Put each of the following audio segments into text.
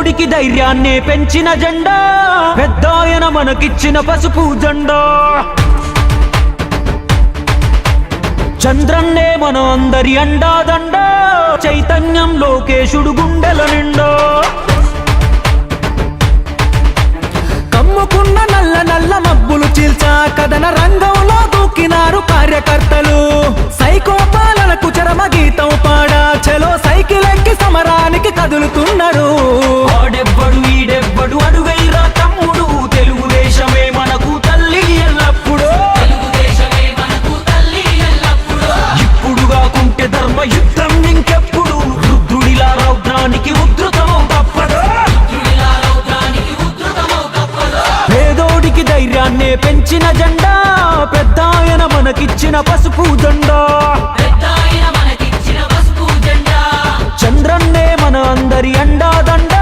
పేదోడికి ధైర్యాన్నే పెంచిన జెండా, పెద్దాయన మనకిచ్చిన పసుపు జెండా. చంద్రన్నే మన అందరి అండాదండ, చైతన్యం లోకేశుడు గుండెల నిండా. కమ్ముకున్న నల్ల నల్ల మబ్బులు చీల్చా కథన రంగంలో దూకినారు కార్యకర్తలు. సైకో పాలనకు చరమ గీతం పాడా చలో సైకిల్ ఎక్కి సమరానికి కదులుతున్నారు. వాడెవ్వడు వీడెవ్వడు అడుగైరా తమ్ముడు, తెలుగుదేశమే మనకు తల్లి ఎల్లప్పుడు. ఇప్పుడు కాకుంటే ధర్మ యుద్ధం ఇంకెప్పుడు, రుద్రుడిలా రౌద్రానికి ఉద్ధృతమవు తప్పదు. పేదోడికి ధైర్యాన్నే పెంచిన జెండా, పెద్దాయన మనకిచ్చిన పసుపు జెండా. చంద్రన్నే మన అందరి అండాదండ,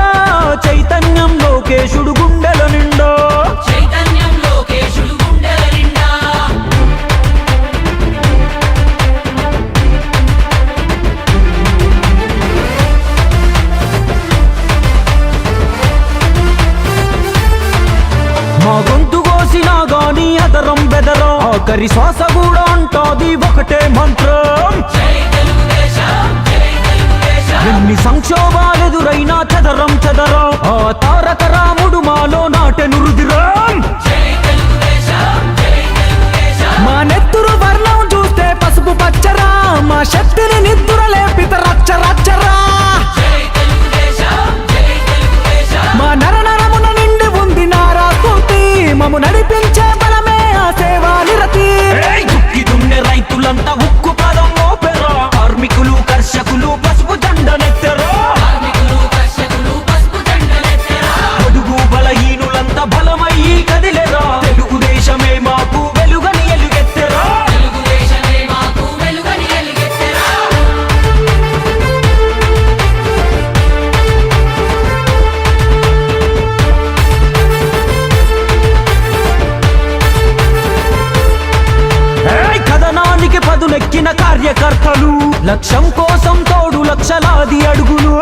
చైతన్యం లోకేశుడు గుండెల నిండా. మా గొంతు కోసినా గాని అదరం బెదరం, ఆఖరి శ్వాస కూడా అంటాది ఒకటే మంత్రం. ఎన్ని సంక్షోభాలెదురైనా చదరం చదరం, ఆ తారక రాముడు మాలో నాటెను రుదిరం. మా నెత్తురు వర్ణం చూస్తే పసుపు పచ్చరా, మా శక్తిని నిద్ర లేపిత రచ్చ రచ్చరా. మా నరనరమున నిండి ఉంది నారా స్ఫూర్తి, మము నడిపించే బలమే ఆ సేవా నిరతి. దుక్కి దున్నే రైతులంతా ఉక్కు పదం మోపెరా, కార్మికులు కర్షకులు పసుపు జెండనెత్తెరా. పొడుగు బలహీనులంతా బలమయ్యి కదిలేరా, తెలుగుదేశమే మాకు వెలుగని ఎలుగెత్తెరా. కథనానికి పదులెక్కిన కార్యకర్తలు, లక్ష్యం కోసం తోడు లక్షలాది అడుగులు.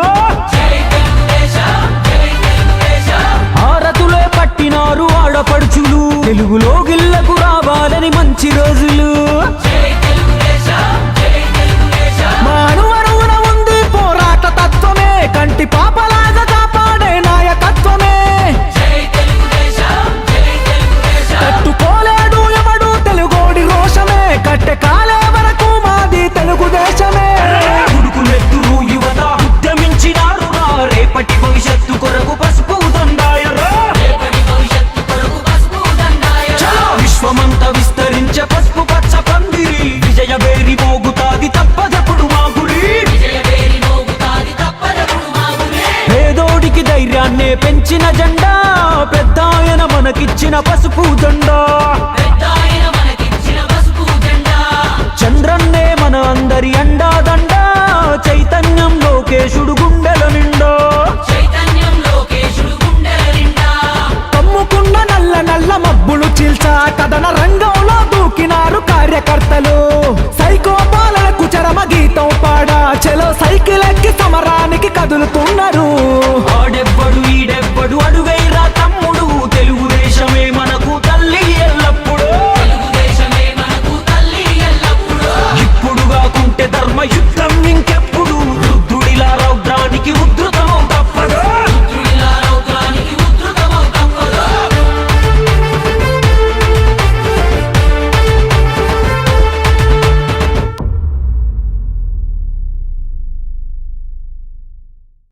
హారతులే పట్టినారు ఆడపడుచులు, తెలుగులో గిల్లకు రావాలని మంచి రోజులు. మా అణువణువున ఉంది పోరాట తత్వమే, కంటి పాపలాగా కాపాడే నాయకత్వమే. తట్టుకోలేడు ఎవడు తెలుగోడి రోషమే, కట్టె కాలే వరకు మాది తెలుగుదేశమే. ఉడుకులెత్తురు యువత ఉద్యమించినారు రా, రేపటి భవిష్యత్తు కొరకు పసుపు దండాయరా. చలో విశ్వమంతా విస్తరించే పసుపు పచ్చ పందిరి, విజయ వేరి మోగుతాది తప్పదప్పుడు మా గురి. పేదోడికి ధైర్యాన్నే పెంచిన జెండా, పెద్దాయన మనకిచ్చిన పసుపు జెండా.